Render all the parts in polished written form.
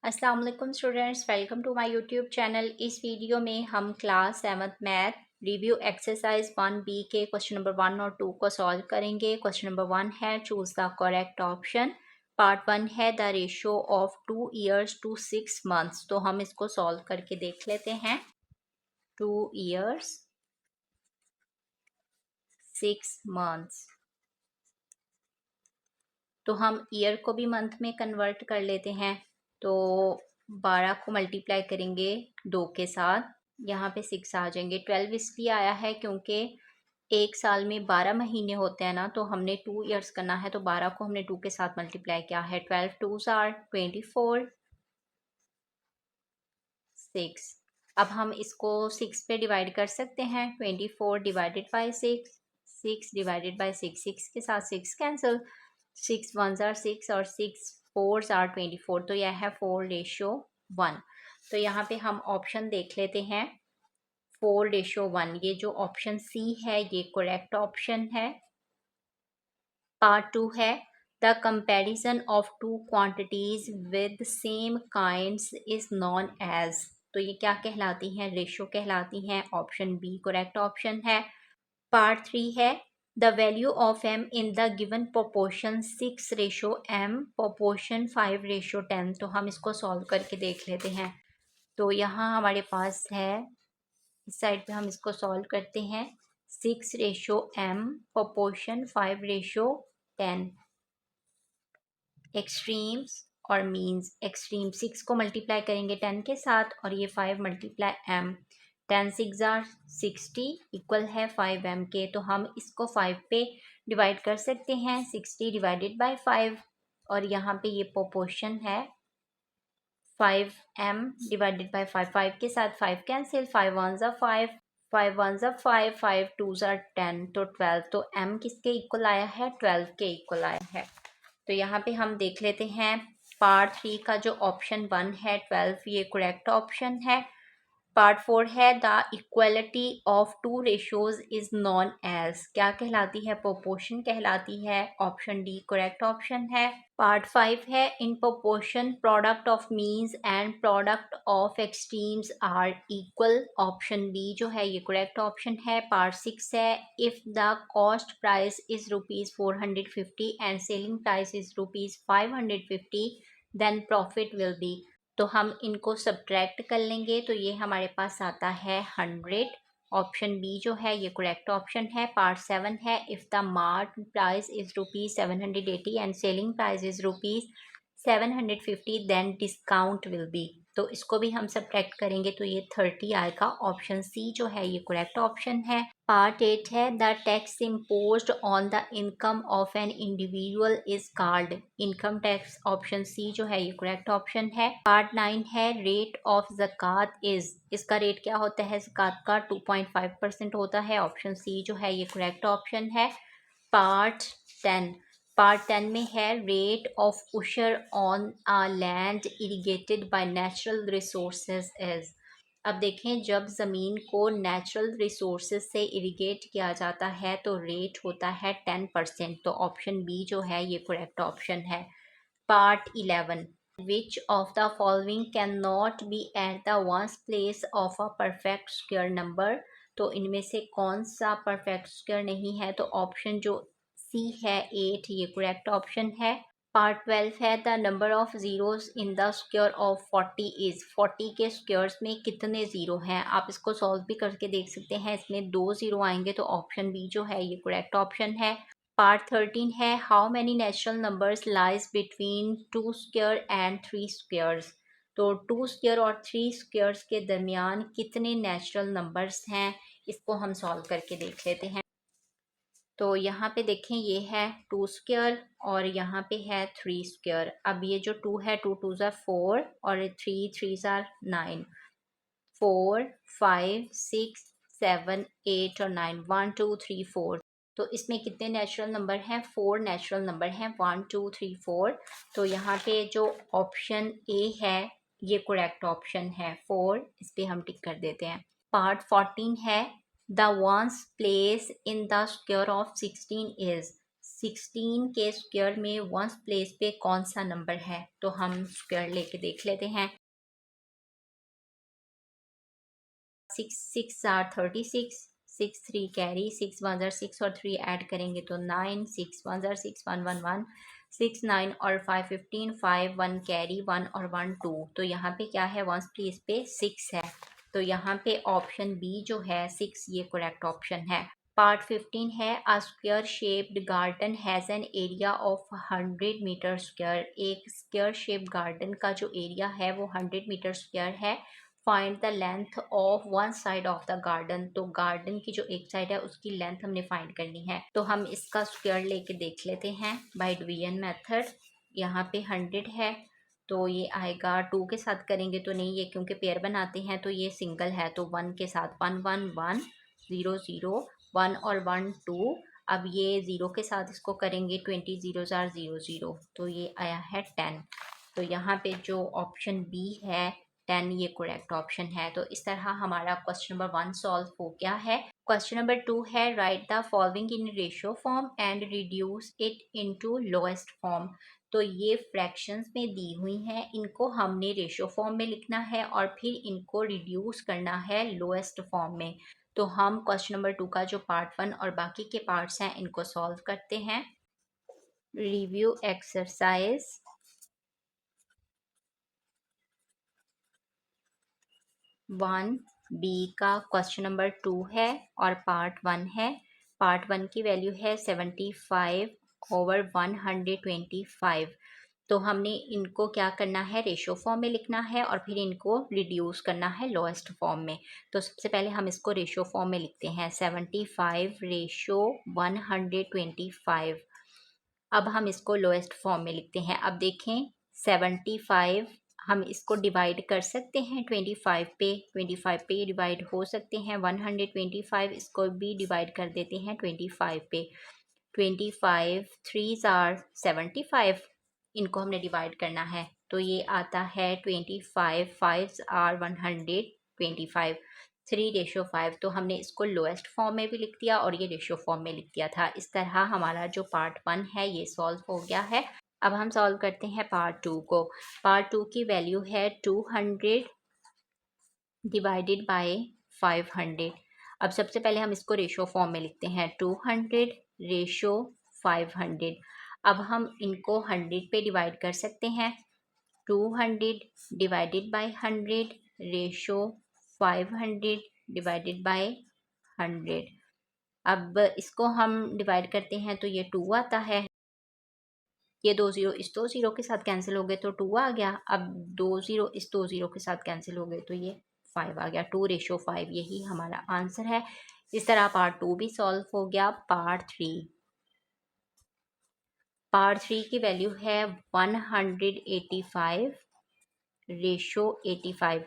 अस्सलाम वालेकुम students, welcome to my YouTube channel. इस वीडियो में हम class 7th math review exercise 1B के क्वेश्चन नंबर 1 और 2 को सॉल्व करेंगे। क्वेश्चन नंबर 1 है choose the correct option. Part 1 है the ratio of 2 years to 6 months. तो हम इसको सॉल्व करके देख लेते हैं। 2 ईयर्स 6 मंथ्स, तो हम ईयर को भी मंथ में कन्वर्ट कर लेते हैं। तो 12 को मल्टीप्लाई करेंगे 2 के साथ, यहाँ पे 6 आ जाएंगे। 12 इसलिए आया है क्योंकि एक साल में 12 महीने होते हैं ना, तो हमने 2 ईयर्स करना है, तो 12 को हमने 2 के साथ मल्टीप्लाई किया है। 12 2s आर 24, 6। अब हम इसको 6 पे डिवाइड कर सकते हैं। 24 डिवाइडेड बाई 6, 6 डिवाइडेड बाई 6, 6 के साथ 6 कैंसिल, 6 1s आर 6 और 6 4s आर 24। तो यह है 4:1। तो यहाँ पे हम ऑप्शन देख लेते हैं। 4:1, ये जो ऑप्शन सी है ये करेक्ट ऑप्शन है। पार्ट 2 है the comparison of two quantities with same kinds is known as. तो ये क्या कहलाती हैं? रेशो कहलाती हैं। ऑप्शन बी करेक्ट ऑप्शन है। पार्ट 3 है the value of m in the given proportion 6:m proportion 5:10। तो हम इसको सॉल्व करके देख लेते हैं। तो यहाँ हमारे पास है, इस साइड पे हम इसको सॉल्व करते हैं। 6:m proportion 5:10। एक्सट्रीम्स और मीन्स। एक्सट्रीम 6 को मल्टीप्लाई करेंगे 10 के साथ और ये 5 मल्टीप्लाई m। 10 6 आर 60 इक्वल है 5m के। तो हम इसको 5 पे डिवाइड कर सकते हैं। 60 डिवाइडेड बाय 5 और यहाँ पे ये प्रोपोर्शन है 5m डिवाइडेड बाय 5। 5 के साथ 5 cancel, 5 1s are 5, 5 1s are 5, 5 2s are 10, तो 12। तो m किसके इक्वल आया है? 12 के इक्वल आया है। तो यहाँ पे हम देख लेते हैं पार्ट 3 का जो ऑप्शन 1 है 12, ये करेक्ट ऑप्शन है। पार्ट 4 है the equality of two ratios is known as. क्या कहलाती है? प्रोपोर्शन कहलाती है। ऑप्शन डी करेक्ट ऑप्शन है। पार्ट 5 है in proportion product of means and product of extremes are equal. Option B जो है ये करेक्ट ऑप्शन है। पार्ट 6 है if the cost price is ₹450 and selling price is ₹550 then profit will be. तो हम इनको सब्ट्रैक्ट कर लेंगे, तो ये हमारे पास आता है 100। ऑप्शन बी जो है ये करेक्ट ऑप्शन है। पार्ट 7 है if the mark price is ₹780 and selling price is ₹750 then discount will be. तो इसको भी हम सब्ट्रैक्ट करेंगे, तो ये 30 आएगा। ऑप्शन सी जो है ये करेक्ट ऑप्शन है। पार्ट 8 है the tax imposed on the income of an individual is called income tax. Option C जो है ये करेक्ट ऑप्शन है। पार्ट 9 है रेट ऑफ ज़कात इज। इसका रेट क्या होता है? ज़कात का 2.5% होता है। ऑप्शन सी जो है ये करेक्ट ऑप्शन है। पार्ट 10 में है rate of usher on a land irrigated by natural resources is. अब देखें, जब ज़मीन को नेचुरल रिसोर्सेज से इरिगेट किया जाता है तो रेट होता है 10%। तो ऑप्शन बी जो है ये करेक्ट ऑप्शन है। Part 11 which of the following can not be at the ones place of a perfect square number. तो इनमें से कौन सा परफेक्ट स्क्वायर नहीं है? तो ऑप्शन जो सी है 8 ये करेक्ट ऑप्शन है। पार्ट 12 है the number of zeros in the square of 40 is. 40 के स्क्वायर्स में कितने ज़ीरो हैं? आप इसको सॉल्व भी करके देख सकते हैं। इसमें 2 ज़ीरो आएंगे, तो ऑप्शन बी जो है ये करेक्ट ऑप्शन है। पार्ट 13 है how many natural numbers lies between 2 square and 3 squares. तो 2 स्क्वायर और 3 स्क्वायर्स के दरमियान कितने नेचुरल नंबर्स हैं? इसको हम सॉल्व करके देख लेते हैं। तो यहाँ पे देखें, ये है 2 स्क्वायर और यहाँ पे है 3 स्क्वायर। अब ये जो 2 है, 2 2s आर 4 और 3 3s आर 9। 4 5 6 7 8 और 9, 1 2 3 4। तो इसमें कितने नेचुरल नंबर हैं? 4 नेचुरल नंबर हैं, 1 2 3 4। तो यहाँ पे जो ऑप्शन ए है ये करेक्ट ऑप्शन है 4। इस पे हम टिक कर देते हैं। पार्ट 14 है the ones place in the square of 16 is. 16 के स्क्वायर में वंस प्लेस पे कौन सा नंबर है, तो हम स्क्वायर लेके देख लेते हैं। 6 6 आर 36, 6 3 कैरी, 6 1 आर 6 और 3 ऐड करेंगे तो 9, 6 1 आर 6 1 1 1, 6 9 और 5 15, 5 1 कैरी, 1 और 1 2। तो यहाँ पे क्या है, वंस प्लेस पे 6 है, तो यहाँ पे ऑप्शन बी जो है 6 ये करेक्ट ऑप्शन है। पार्ट 15 है, a square shaped garden has an area of 100 metre square. एक स्क्वायर शेप गार्डन का जो एरिया है वो 100 मीटर स्क्वायर है। Find the length of one side of the garden. तो गार्डन की जो एक साइड है उसकी लेंथ हमने फाइंड करनी है, तो हम इसका स्क्वायर लेके देख लेते हैं बाय डिवीजन मेथड। यहाँ पे 100 है तो ये आएगा, 2 के साथ करेंगे तो नहीं, ये क्योंकि पेयर बनाते हैं तो ये सिंगल है, तो 1 के साथ 1 1 1 0 0 1 और 1 2। अब ये 0 के साथ इसको करेंगे, 20 0 0 0, तो ये आया है 10। तो यहाँ पे जो ऑप्शन बी है 10 ये करेक्ट ऑप्शन है। तो इस तरह हमारा क्वेश्चन नंबर 1 सॉल्व हो गया है। क्वेश्चन नंबर 2 है, right the following in ratio form and reduce it into lowest form. तो ये फ्रैक्शंस में दी हुई हैं, इनको हमने रेशियो फॉर्म में लिखना है और फिर इनको रिड्यूस करना है लोएस्ट फॉर्म में। तो हम क्वेश्चन नंबर 2 का जो पार्ट 1 और बाकी के पार्ट्स हैं इनको सॉल्व करते हैं। रिव्यू एक्सरसाइज 1 बी का क्वेश्चन नंबर 2 है और पार्ट 1 है। पार्ट 1 की वैल्यू है 75/125। तो हमने इनको क्या करना है, रेशो फॉर्म में लिखना है और फिर इनको रिड्यूस करना है लोएस्ट फॉर्म में। तो सबसे पहले हम इसको रेशो फॉर्म में लिखते हैं, 75/125। अब हम इसको लोएस्ट फॉर्म में लिखते हैं। अब देखें 75 हम इसको डिवाइड कर सकते हैं 25 पे, 25 पे डिवाइड हो सकते हैं। 125 इसको भी डिवाइड कर देते हैं 25 पे। 25 3s आर 75, इनको हमने डिवाइड करना है तो ये आता है 25, 5s आर 125, 3/5। तो हमने इसको लोएस्ट फॉर्म में भी लिख दिया और ये रेशियो फॉर्म में लिख दिया था। इस तरह हमारा जो पार्ट 1 है ये सॉल्व हो गया है। अब हम सॉल्व करते हैं पार्ट 2 को। पार्ट 2 की वैल्यू है 200 डिवाइडेड बाय 500। अब सबसे पहले हम इसको रेशो फॉर्म में लिखते हैं, 200 रेशो 500। अब हम इनको 100 पे डिवाइड कर सकते हैं, 200 divided by 100 ratio 500 divided by 100। अब इसको हम डिवाइड करते हैं तो ये 2 आता है, ये 2 ज़ीरो इस 2 ज़ीरो के साथ कैंसिल हो गए तो 2 आ गया। अब 2 ज़ीरो इस 2 ज़ीरो के साथ कैंसिल हो गए तो ये 5 आ गया, 2/5। यही हमारा आंसर है। इस तरह पार्ट 2 भी सॉल्व हो गया। पार्ट 3 की वैल्यू है 185 रेशो 85।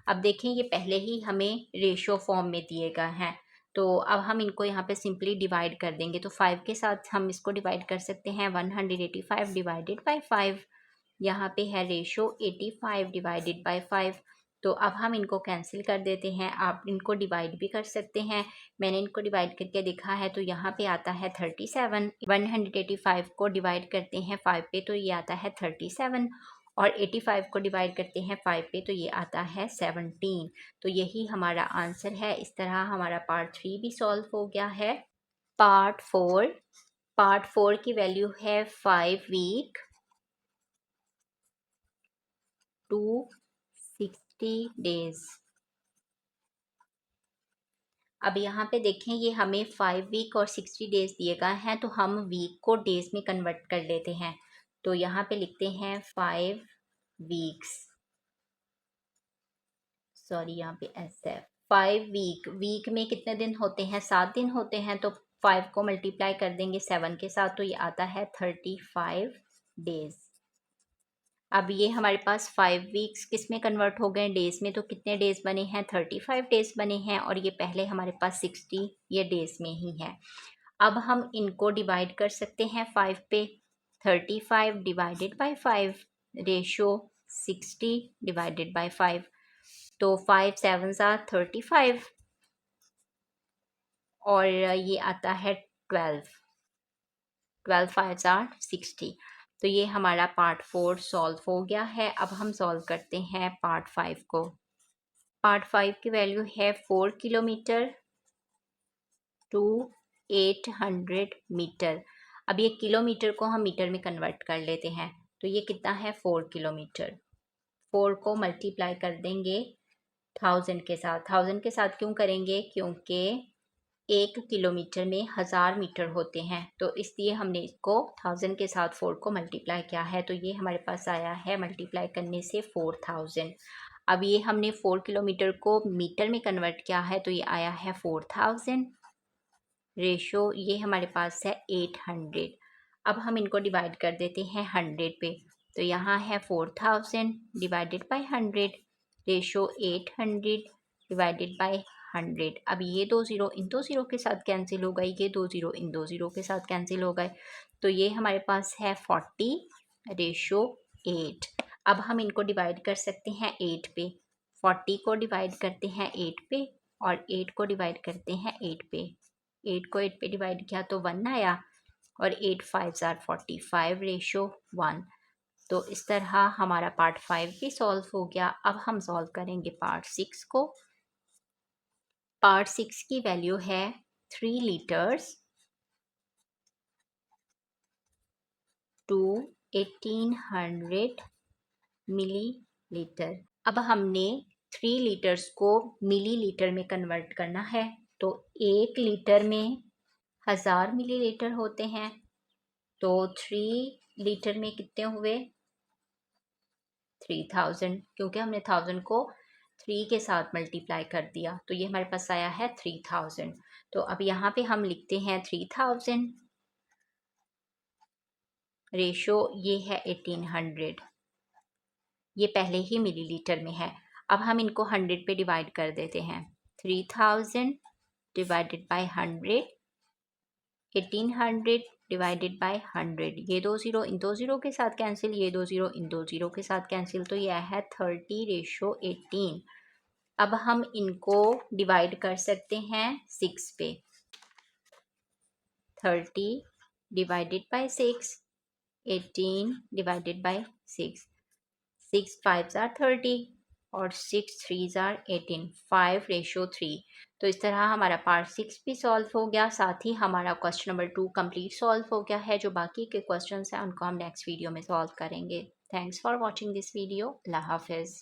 अब देखें ये पहले ही हमें रेशो फॉर्म में दिए गए हैं, तो अब हम इनको यहाँ पे सिंपली डिवाइड कर देंगे। तो 5 के साथ हम इसको डिवाइड कर सकते हैं, 185 डिवाइडेड बाय 5। यहाँ पे है रेशो 85 डिवाइडेड बाय 5। तो अब हम इनको कैंसिल कर देते हैं। आप इनको डिवाइड भी कर सकते हैं, मैंने इनको डिवाइड करके देखा है तो यहाँ पे आता है 37। 185 को डिवाइड करते हैं 5 पे तो ये आता है 37 और 85 को डिवाइड करते हैं 5 पे तो ये आता है 17। तो यही हमारा आंसर है। इस तरह हमारा पार्ट 3 भी सॉल्व हो गया है। पार्ट 4 की वैल्यू है 5 वीक टू 60 डेज। अब यहाँ पे देखें ये हमें 5 वीक और 60 डेज दिए गए हैं, तो हम वीक को डेज में कन्वर्ट कर लेते हैं। तो यहाँ पे लिखते हैं 5 वीक्स, सॉरी यहाँ पे एस है। 5 वीक में कितने दिन होते हैं, 7 दिन होते हैं। तो 5 को मल्टीप्लाई कर देंगे 7 के साथ तो ये आता है 35 डेज। अब ये हमारे पास 5 वीक्स किस में कन्वर्ट हो गए, डेज में। तो कितने डेज बने हैं, 35 डेज बने हैं और ये पहले हमारे पास 60 ये डेज में ही है। अब हम इनको डिवाइड कर सकते हैं 5 पे, 35 divided by 5 ratio 60 divided by 5। तो 5 7s आर 35 और ये आता है 12। 12 5s are 60। तो ये हमारा पार्ट 4 सॉल्व हो गया है। अब हम सॉल्व करते हैं पार्ट 5 को। पार्ट 5 की वैल्यू है 4 किलोमीटर टू 800 मीटर। अब ये किलोमीटर को हम मीटर में कन्वर्ट कर लेते हैं। तो ये कितना है 4 किलोमीटर। 4 को मल्टीप्लाई कर देंगे 1000 के साथ। 1000 के साथ क्यों करेंगे? क्योंकि 1 किलोमीटर में 1000 मीटर होते हैं, तो इसलिए हमने इसको 1000 के साथ 4 को मल्टीप्लाई किया है। तो ये हमारे पास आया है मल्टीप्लाई करने से 4000। अब ये हमने 4 किलोमीटर को मीटर में कन्वर्ट किया है, तो ये आया है 4000 रेशो ये हमारे पास है 800। अब हम इनको डिवाइड कर देते हैं 100 पे। तो यहाँ है 4000 divided by 100 ratio 800 divided by 100। अब ये 2 ज़ीरो इन 2 ज़ीरो के साथ कैंसिल हो गई, ये 2 ज़ीरो इन 2 ज़ीरो के साथ कैंसिल हो गए। तो ये हमारे पास है 40 रेशो 8। अब हम इनको डिवाइड कर सकते हैं 8 पे। 40 को डिवाइड करते हैं 8 पे और 8 को डिवाइड करते हैं 8 पे। 8 को 8 पे डिवाइड किया तो 1 आया और 8 5s are 45 रेशो 1। तो इस तरह हमारा पार्ट 5 भी सॉल्व हो गया। अब हम सॉल्व करेंगे पार्ट 6 को। पार्ट 6 की वैल्यू है 3 लीटर्स टू 1800 मिलीलीटर। अब हमने 3 लीटर्स को मिलीलीटर में कन्वर्ट करना है। तो 1 लीटर में 1000 मिलीलीटर होते हैं, तो 3 लीटर में कितने हुए 3000, क्योंकि हमने 1000 को 3 के साथ मल्टीप्लाई कर दिया। तो ये हमारे पास आया है 3000। तो अब यहाँ पे हम लिखते हैं 3000 रेशो ये है 1800। ये पहले ही मिलीलीटर में है। अब हम इनको 100 पे डिवाइड कर देते हैं। 3000 डिवाइडेड बाय 100, 1800 डिवाइडेड बाय 100। ये 2 ज़ीरो इन 2 ज़ीरो के साथ कैंसिल, ये 2 ज़ीरो इन 2 ज़ीरो के साथ कैंसिल। तो ये है 30 रेशो 18। अब हम इनको डिवाइड कर सकते हैं 6 पे। 30 divided by 6, 18 divided by 6। 6 5s are 30 और 6 3s are 18। 5 रेशो 3। तो इस तरह हमारा पार्ट 6 भी सॉल्व हो गया। साथ ही हमारा क्वेश्चन नंबर 2 कंप्लीट सॉल्व हो गया है। जो बाकी के क्वेश्चंस हैं उनको हम नेक्स्ट वीडियो में सॉल्व करेंगे। Thanks for watching this video. Allah हाफिज़।